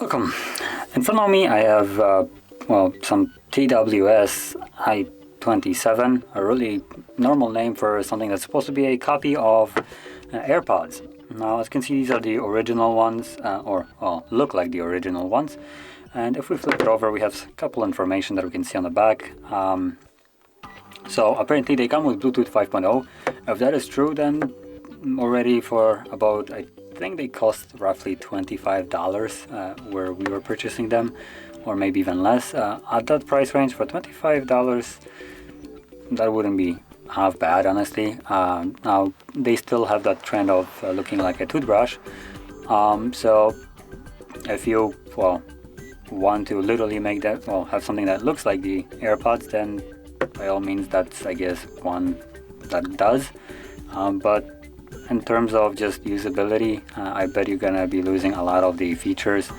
Welcome. In front of me I have some TWS i27, a really normal name for something that's supposed to be a copy of AirPods. Now, as you can see, these are the original ones, look like the original ones. And if we flip it over, we have a couple information that we can see on the back. So apparently they come with Bluetooth 5.0. If that is true, then already for about, I think they cost roughly $25 where we were purchasing them, or maybe even less. At that price range for $25, that wouldn't be half bad, honestly. Now they still have that trend of looking like a toothbrush. So if you want to literally make that, have something that looks like the AirPods, then by all means that's, I guess, one that does. But in terms of just usability, I bet you're gonna be losing a lot of the features.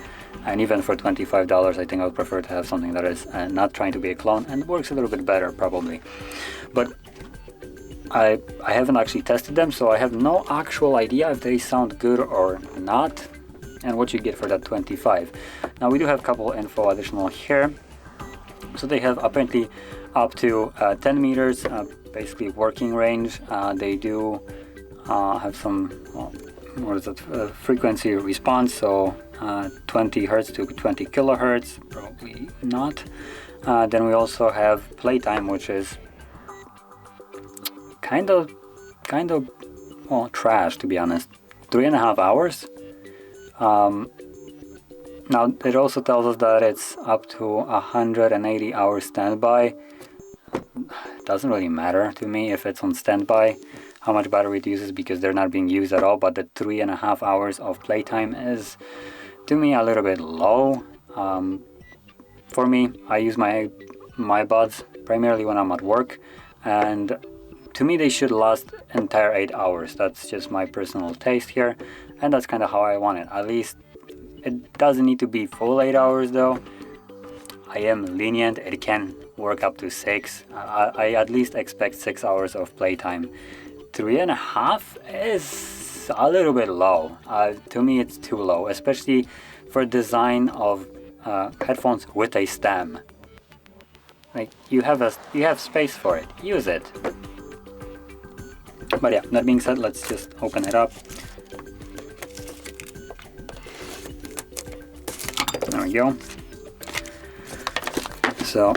And even for $25, I think I would prefer to have something that is not trying to be a clone and works a little bit better, probably. But I haven't actually tested them, so I have no actual idea if they sound good or not, and what you get for that 25. Now we do have a couple info additional here. So they have apparently up to 10 meters, basically working range. They do have some, frequency response, so 20 hertz to 20 kilohertz, probably not. Then we also have Playtime, which is kind of trash, to be honest. 3.5 hours. Now it also tells us that it's up to 180 hours standby. Doesn't really matter to me if it's on standby, how much battery it uses, because they're not being used at all. But the 3.5 hours of playtime is, to me, a little bit low. For me, I use my buds primarily when I'm at work, and to me they should last entire 8 hours. That's just my personal taste here, and that's kind of how I want it. At least it doesn't need to be full 8 hours though. I am lenient, it can work up to 6. I at least expect 6 hours of playtime. 3.5 is a little bit low. To me it's too low, especially for design of headphones with a stem. Like, you have space for it, use it. But yeah, that being said, let's just open it up. There we go. So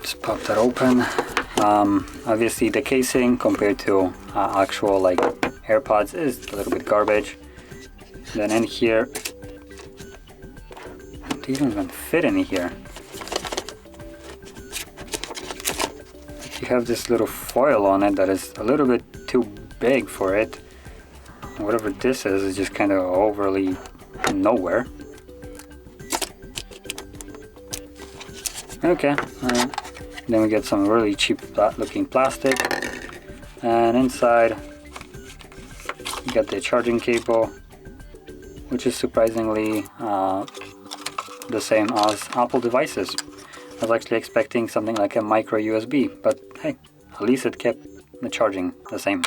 just pop that open. Obviously the casing compared to actual like AirPods is a little bit garbage. Then in here, they don't even fit in here. You have this little foil on it that is a little bit too big for it. Whatever this is just kind of overly nowhere. Okay, then we get some really cheap looking plastic, and inside you got the charging cable, which is surprisingly the same as Apple devices. I was actually expecting something like a micro USB, but hey, at least it kept the charging the same.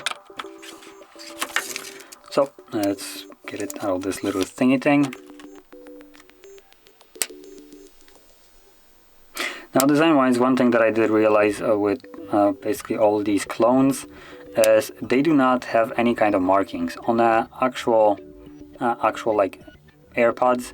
So let's get it out of this little thingy thing. Now, design-wise, one thing that I did realize with basically all these clones is they do not have any kind of markings on the actual like AirPods.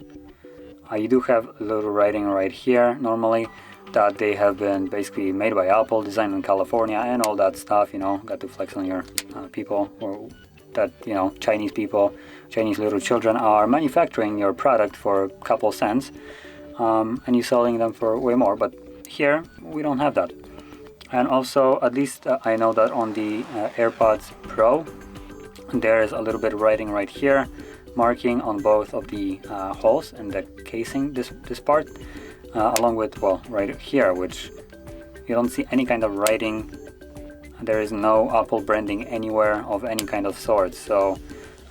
You do have a little writing right here normally that they have been basically made by Apple, designed in California, and all that stuff. You know, got to flex on your people, or that, you know, Chinese people, Chinese little children are manufacturing your product for a couple cents, and you're selling them for way more. But here we don't have that. And also, at least I know that on the AirPods Pro, there is a little bit of writing right here, marking on both of the holes in the casing, this part, along with, well, right here, which you don't see any kind of writing. There is no Apple branding anywhere of any kind of sort. So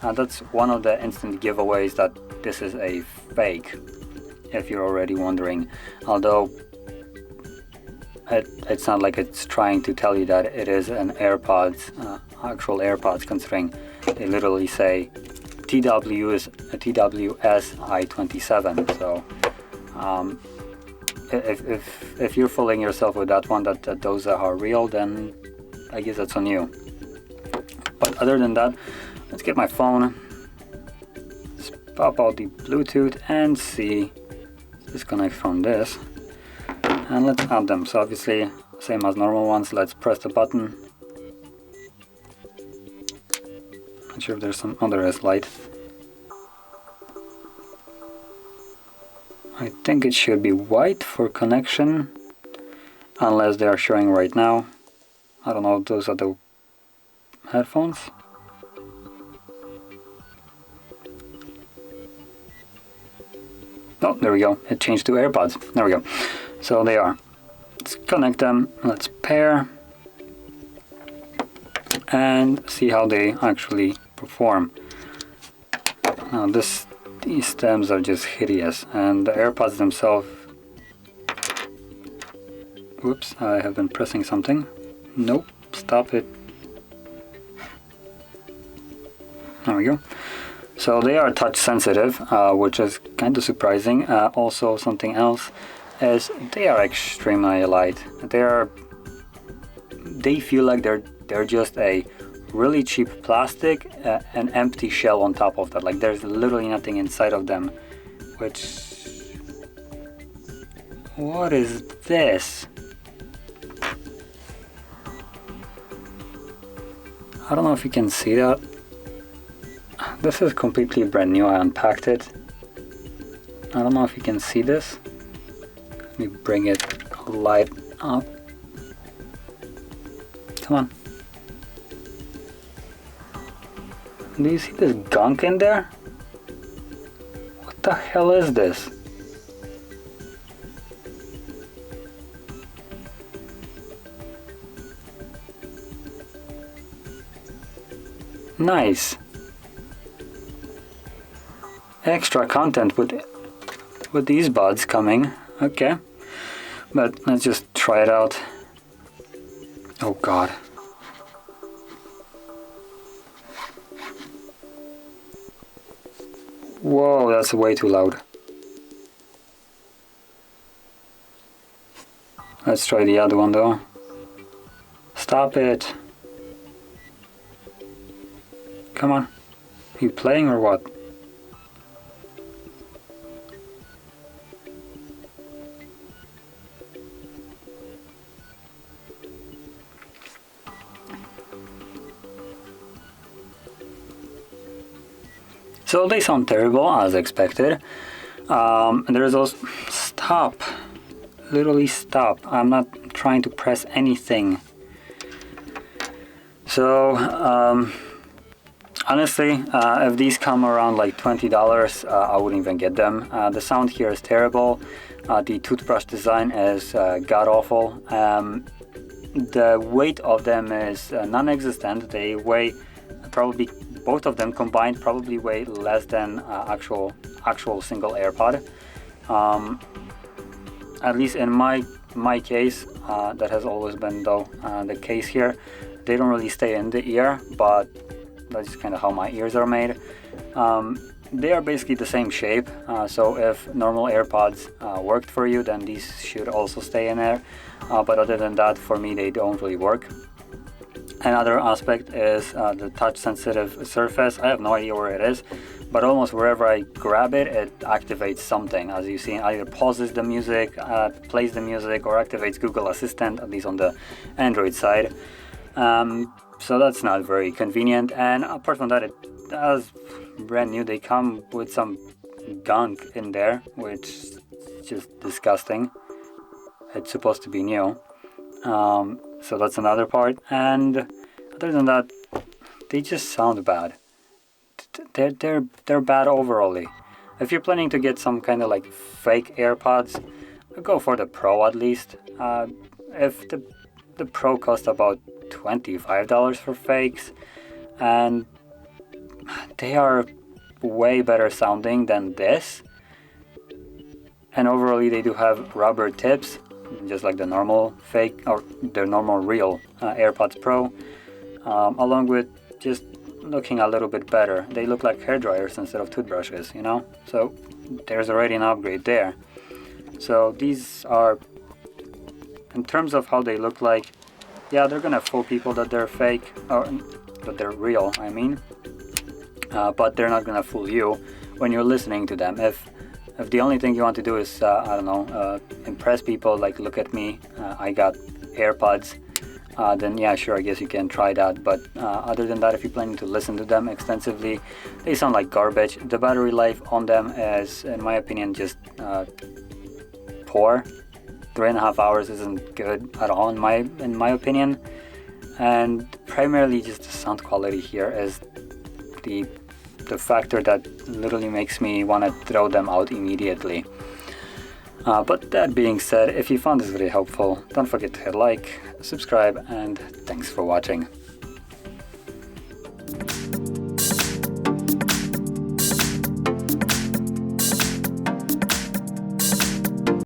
that's one of the instant giveaways that this is a fake, if you're already wondering. Although it's not like it's trying to tell you that it is an AirPods, actual AirPods, considering they literally say TWS i27. So if you're fooling yourself with that one, that those are real, then I guess that's on you. But other than that, let's get my phone, let's pop out the Bluetooth and see, disconnect from this, and let's add them. So obviously same as normal ones. Let's press the button. Not sure if there's some other light. I think it should be white for connection, unless they are showing right now. I don't know, those are the headphones. Oh, there we go. It changed to AirPods. There we go. So they are. Let's connect them. Let's pair and see how they actually perform. Now these stems are just hideous, and the AirPods themselves. Whoops! I have been pressing something. Nope. Stop it. There we go. So they are touch sensitive, which is kind of surprising. Also, something else is they are extremely light. They feel like they're just a really cheap plastic, an empty shell on top of that. Like there's literally nothing inside of them. Which, what is this? I don't know if you can see that. This is completely brand new. I unpacked it. I don't know if you can see this. Let me bring it light up. Come on. Do you see this gunk in there? What the hell is this? Nice. Extra content with these buds coming. Okay, but let's just try it out. Oh god. Whoa, that's way too loud. Let's try the other one though. Stop it. Come on. Are you playing or what? So they sound terrible as expected. And there's also stop. Literally stop. I'm not trying to press anything. So honestly, if these come around like $20, I wouldn't even get them. The sound here is terrible. The toothbrush design is god-awful. The weight of them is non-existent. They weigh probably, both of them combined probably weigh less than actual single AirPod. At least in my case, that has always been though the case here. They don't really stay in the ear, but that's kind of how my ears are made. They are basically the same shape, so if normal AirPods worked for you, then these should also stay in there. But other than that, for me, they don't really work. Another aspect is the touch sensitive surface. I have no idea where it is, but almost wherever I grab it, it activates something. As you see, it either pauses the music, plays the music, or activates Google Assistant, at least on the Android side. So that's not very convenient. And apart from that, it does brand new. They come with some gunk in there, which is just disgusting. It's supposed to be new. So that's another part. And other than that, they just sound bad. They're bad overall. If you're planning to get some kind of like fake AirPods, go for the Pro at least. If the Pro costs about $25 for fakes, and they are way better sounding than this, and overall they do have rubber tips, just like the normal fake or the normal real AirPods Pro, along with just looking a little bit better. They look like hair dryers instead of toothbrushes, you know? So there's already an upgrade there. So these are, in terms of how they look like, yeah, they're gonna fool people that they're fake, or that they're real, I mean. But they're not gonna fool you when you're listening to them. If the only thing you want to do is, I don't know, impress people, like look at me, I got AirPods, then yeah, sure, I guess you can try that. But other than that, if you're planning to listen to them extensively, they sound like garbage. The battery life on them is, in my opinion, just poor. 3.5 hours isn't good at all in my opinion. And primarily just the sound quality here is the factor that literally makes me want to throw them out immediately. But that being said, if you found this video helpful, don't forget to hit like, subscribe, and thanks for watching.